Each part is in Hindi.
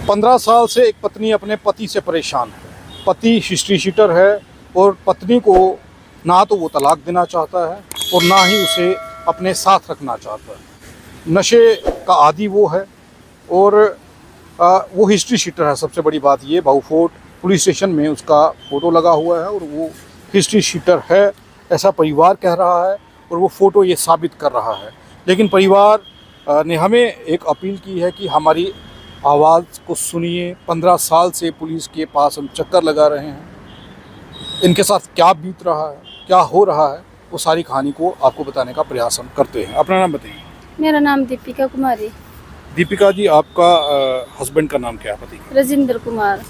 15 साल से एक पत्नी अपने पति से परेशान है। पति हिस्ट्री शीटर है और पत्नी को ना तो वो तलाक देना चाहता है और ना ही उसे अपने साथ रखना चाहता है। नशे का आदी वो है और वो हिस्ट्री शीटर है। सबसे बड़ी बात ये, बाहू फोर्ट पुलिस स्टेशन में उसका फ़ोटो लगा हुआ है और वो हिस्ट्री शीटर है ऐसा परिवार कह रहा है और वो फ़ोटो ये साबित कर रहा है। लेकिन परिवार ने हमें एक अपील की है कि हमारी आवाज़ को सुनिए। 15 साल से पुलिस के पास हम चक्कर लगा रहे हैं। इनके साथ क्या बीत रहा है, क्या हो रहा है, वो सारी कहानी को आपको बताने का प्रयास हम करते हैं। अपना नाम बताइए। मेरा नाम दीपिका कुमारी। दीपिका जी, आपका हस्बैंड का नाम क्या है, पति का? राजेंद्र कुमार।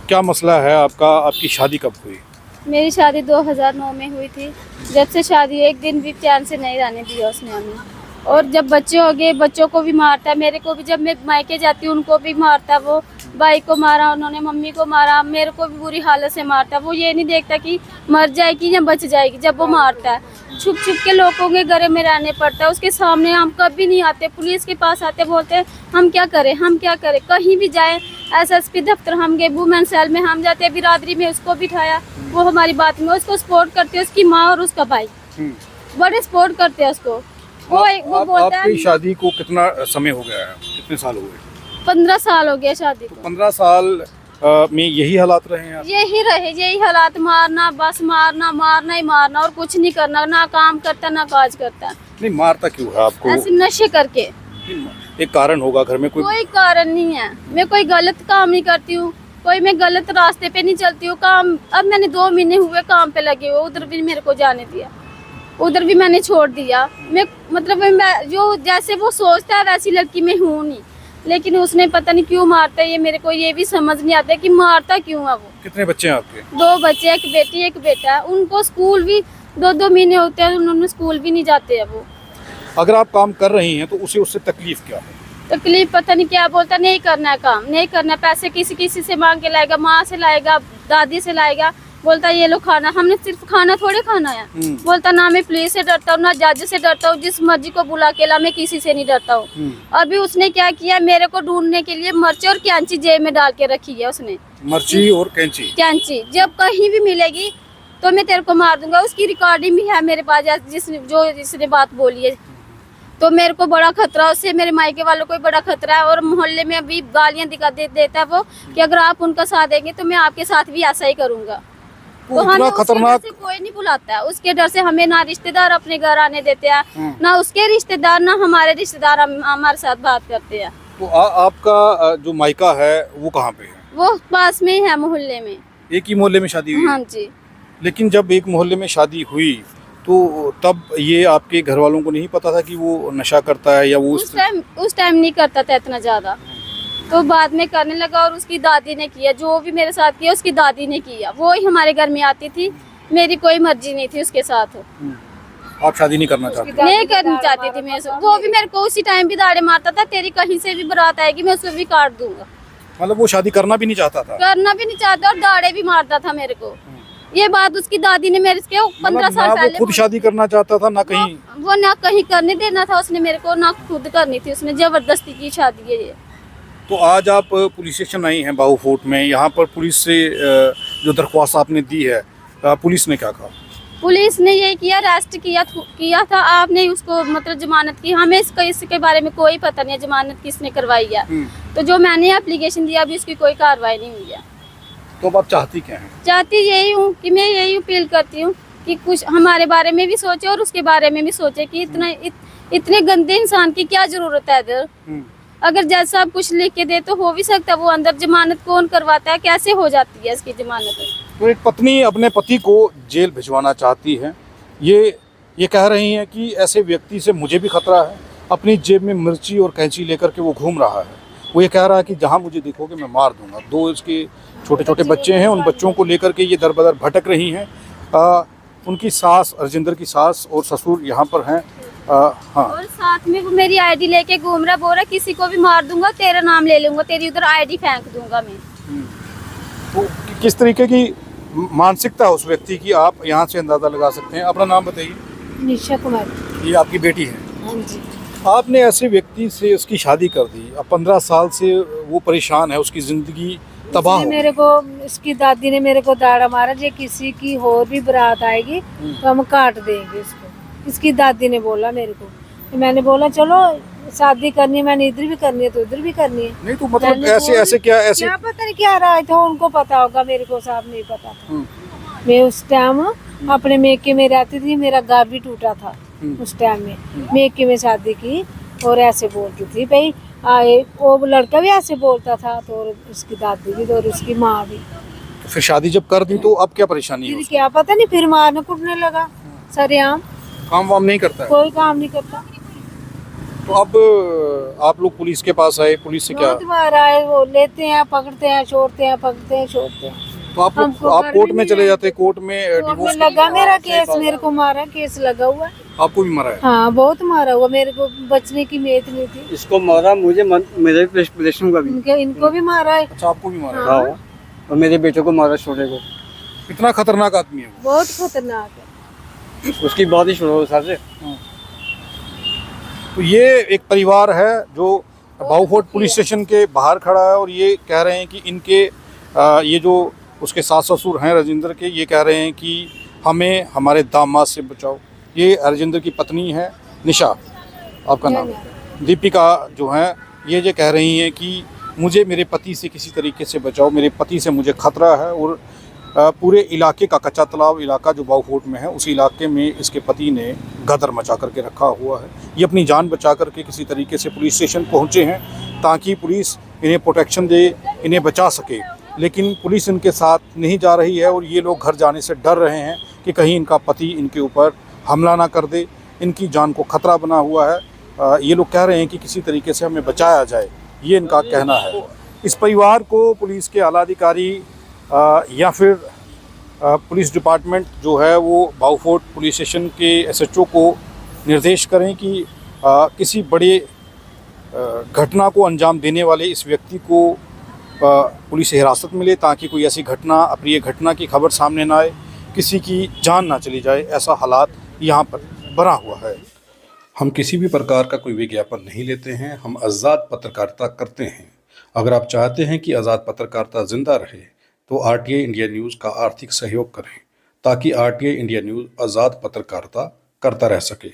क्या मसला है आपका? आपकी शादी कब हुई? मेरी शादी 2009 में हुई थी। जब से शादी एक दिन भी चैन से नहीं रहने दिया उसने हमें। और जब बच्चे हो गए, बच्चों को भी मारता है, मेरे को भी। जब मैं मायके जाती हूँ उनको भी मारता। वो भाई को मारा उन्होंने, मम्मी को मारा, मेरे को भी बुरी हालत से मारता। वो ये नहीं देखता कि मर जाएगी या बच जाएगी। जब वो मारता है, छुप छुप के लोगों के घर में रहने पड़ता है। उसके सामने हम कभी नहीं आते। पुलिस के पास आते, बोलते हैं हम क्या करें, हम क्या करें। कहीं भी जाए, SSP दफ्तर हम गए, वुमेन सेल में हम जाते, बिरादरी में उसको बिठाया। वो हमारी बात में उसको सपोर्ट करते हैं, उसकी माँ और उसका भाई बड़े सपोर्ट करते हैं उसको। वो बोलता है। आपकी शादी को कितना समय हो गया है, कितने साल हो गए? 15 साल हो गया शादी को। 15 साल में यही हालात रहे हैं? यही रहे, यही हालात। मारना, बस मारना, मारना ही मारना और कुछ नहीं करना। ना काम करता, ना काज करता। नहीं, मारता क्यों है आपको? ऐसे नशे करके। एक कारण होगा घर में कोई कारण नहीं है। मैं कोई गलत काम नहीं करती हूँ, कोई मैं गलत रास्ते पे नहीं चलती हूँ। काम अब मैंने 2 महीने हुए काम पे लगे हुए, उधर भी मेरे को जाने दिया, उधर भी मैंने छोड़ दिया। मैं मतलब मैं जो जैसे वो सोचता है वैसी लड़की मैं हूँ नहीं। लेकिन उसने पता नहीं क्यों मारता है, ये मेरे को ये भी समझ नहीं आता कि मारता क्यों है वो। कितने बच्चे हैं आपके? 2 बच्चे, एक बेटी एक बेटा है। उनको स्कूल भी 2-2 महीने होते हैं, उन्होंने स्कूल भी नहीं जाते हैं वो। अगर आप काम कर रही हैं तो उससे तकलीफ क्या है? तकलीफ पता नहीं क्या बोलता, नहीं करना है काम, नहीं करना है। पैसे किसी से मांग के लाएगा, माँ से लाएगा, दादी से लाएगा। बोलता ये लो खाना। हमने सिर्फ खाना थोड़े खाना है। बोलता ना मैं पुलिस से डरता हूँ, ना जज से डरता हूँ, जिस मर्जी को बुला के ला, मैं किसी से नहीं डरता हूँ। अभी उसने क्या किया, मेरे को ढूंढने के लिए मिर्ची और कैंची जेब में डाल के रखी है उसने। मिर्ची और कैंची जब कहीं भी मिलेगी तो मैं तेरे को मार दूंगा। उसकी रिकॉर्डिंग भी है मेरे पास, जिसने बात बोली है। तो मेरे को बड़ा खतरा उससे, मेरे मायके वालों को भी बड़ा खतरा है। और मोहल्ले में अभी गालियां देता है वो कि अगर आप उनका साथ देंगे तो मैं आपके साथ भी ऐसा ही करूंगा। तो हमें खतरनाक से कोई नहीं बुलाता है। उसके डर से हमें ना रिश्तेदार अपने घर आने देते हैं, ना उसके रिश्तेदार, ना हमारे रिश्तेदार हमारे साथ बात करते हैं। तो आपका जो मायका है वो कहाँ पे है? वो पास में ही है, मोहल्ले में। एक ही मोहल्ले में शादी हुई? हाँ जी। लेकिन जब एक मोहल्ले में शादी हुई तो तब ये आपके घर वालों को नहीं पता था कि वो नशा करता है या वो उस टाइम नहीं करता था इतना ज्यादा। तो बाद में करने लगा और उसकी दादी ने किया। जो भी मेरे साथ किया उसकी दादी ने किया। वो ही हमारे घर में आती थी, मेरी कोई मर्जी नहीं थी उसके साथ। आप शादी नहीं करना चाहते? नहीं करनी चाहती थी मैं। वो भी मेरे को उसी टाइम भी दाड़े मारता था, तेरी कहीं से भी बारात आएगी मैं उसको भी काट दूंगा। मतलब वो शादी करना भी नहीं चाहता था? करना भी नहीं चाहता और दाड़े भी मारता था मेरे को। ये बात उसकी दादी ने मेरे से 15 साल पहले। खुद शादी करना चाहता था ना कहीं? वो ना कहीं करने देना था उसने मेरे को, ना खुद करनी थी उसने। जबरदस्ती की शादी है ये। तो आज आप पुलिस स्टेशन आई हैं बाहू फोर्ट में। यहाँ पर पुलिस से जो दरख्वास्त आपने दी है, पुलिस ने क्या कहा? पुलिस ने ये किया, अरेस्ट किया था आपने उसको, मतलब जमानत की। हमें इसके बारे में कोई पता नहीं है जमानत किसने करवाई है। तो जो मैंने एप्लीकेशन दिया अभी उसकी कोई कार्रवाई नहीं हुई है। तो अब आप चाहती क्या हैं? चाहती यही हूँ कि मैं यही अपील करती हूँ कि कुछ हमारे बारे में भी सोचे और उसके बारे में भी सोचे कि इतने गंदे इंसान की क्या जरूरत है इधर। अगर जज साहब कुछ लिख के दे तो हो भी सकता है वो अंदर। जमानत कौन करवाता है, कैसे हो जाती है इसकी जमानत? तो एक पत्नी अपने पति को जेल भिजवाना चाहती है। ये कह रही हैं कि ऐसे व्यक्ति से मुझे भी खतरा है। अपनी जेब में मिर्ची और कैंची लेकर के वो घूम रहा है। वो ये कह रहा है कि जहाँ मुझे देखोगे मैं मार दूंगा। 2 इसके छोटे छोटे बच्चे हैं, उन बच्चों को लेकर के ये दर बदर भटक रही हैं। उनकी सास, राजेंद्र की सास और ससुर यहाँ पर हैं। हाँ। और साथ में वो मेरी आईडी लेके घूम रहा, बोल रहा किसी को भी मार दूंगा, तेरा नाम ले लूंगा, तेरी उधर आईडी फेंक दूंगा मैं। तो किस तरीके की मानसिकता उस व्यक्ति की आप यहाँ से अंदाजा लगा सकते हैं। अपना नाम बताइए। निशा कुमारी। ये आपकी बेटी है? हाँ जी। आपने ऐसे व्यक्ति से उसकी शादी कर दी, अब 15 साल से वो परेशान है, उसकी ज़िंदगी तबाह इसलिए हो मेरे को इसकी दादी ने मेरे को दाड़ा मारा, जे किसी की और भी बारात आएगी तो हम काट देंगे इसको। इसकी दादी ने बोला मेरे को, तो मैंने बोला चलो शादी करनी है, मैंने इधर भी करनी है तो उधर भी करनी है। नहीं तो मतलब मैंने ऐसे बोला, ऐसे क्या ऐसे क्या पता नहीं क्या राय था, उनको पता होगा, मेरे को साहब नहीं पता था। हम्म, मैं उस टाइम अपने मेके में रहती थी, मेरा घर भी टूटा था उस टाइम में। मेके में शादी की और ऐसे बोलती थी भाई आए, वो लड़का भी ऐसे बोलता था, तो और उसकी दादी भी, तो और उसकी माँ भी। तो फिर शादी जब कर दी तो अब क्या परेशानी है फिर उसको? क्या पता नहीं, फिर मारने कुटने लगा सरेआम, काम वाम नहीं करता है? कोई काम नहीं करता। तो अब आप लोग पुलिस के पास आए, पुलिस से क्या? बहुत बार आए, वो लेते हैं, पकड़ते हैं, छोड़ते हैं, पकड़ते हैं, छोड़ते हैं। तो आप हमको आप घर कोर्ट भी में नहीं चले आए। जाते, कोर्ट में कोर्ट में डिवोर्स लगा मेरा केस, मेरे को मारा, केस लगा हुआ है। आपको भी मारा है? हाँ बहुत मारा हुआ, मेरे को बचने की उम्मीद नहीं थी। इसको मारा, मुझे मेरे रिलेशन का भी। इनको भी मारा है। अच्छा, आपको भी मारा है? हाँ। हाँ, और मेरे बेटे को मारा, छोटे को। इतना खतरनाक आदमी है वो। बहुत खतरनाक है। उसकी बात ही छोड़ो सर से। तो ये एक परिवार है जो बाउफोर्ट पुलिस स्टेशन के बाहर खड़ा है और ये कह रहे हैं कि इनके ये जो उसके सास ससुर हैं राजेंद्र के, ये कह रहे हैं कि हमें हमारे दामाद से बचाओ। ये राजेंद्र की पत्नी है निशा, आपका नाम दीपिका जो है, ये कह रही हैं कि मुझे मेरे पति से किसी तरीके से बचाओ, मेरे पति से मुझे खतरा है। और पूरे इलाके का, कच्चा तालाब इलाका जो बाउफोर्ट में है, उस इलाके में इसके पति ने गदर मचा करके रखा हुआ है। ये अपनी जान बचा करके किसी तरीके से पुलिस स्टेशन पहुँचे हैं ताकि पुलिस इन्हें प्रोटेक्शन दे, इन्हें बचा सके। लेकिन पुलिस इनके साथ नहीं जा रही है और ये लोग घर जाने से डर रहे हैं कि कहीं इनका पति इनके ऊपर हमला ना कर दे, इनकी जान को खतरा बना हुआ है। ये लोग कह रहे हैं कि किसी तरीके से हमें बचाया जाए, ये इनका कहना है। इस परिवार को पुलिस के आला अधिकारी या फिर पुलिस डिपार्टमेंट जो है वो बाउफोर्ट पुलिस स्टेशन के SHO को निर्देश करें कि किसी बड़े घटना को अंजाम देने वाले इस व्यक्ति को पुलिस हिरासत मिले ताकि कोई ऐसी घटना, अप्रिय घटना की खबर सामने ना आए, किसी की जान ना चली जाए। ऐसा हालात यहाँ पर बना हुआ है। हम किसी भी प्रकार का कोई विज्ञापन नहीं लेते हैं, हम आज़ाद पत्रकारिता करते हैं। अगर आप चाहते हैं कि आज़ाद पत्रकारिता जिंदा रहे तो RTI इंडिया न्यूज़ का आर्थिक सहयोग करें ताकि RTI इंडिया न्यूज़ आज़ाद पत्रकारिता करता रह सके।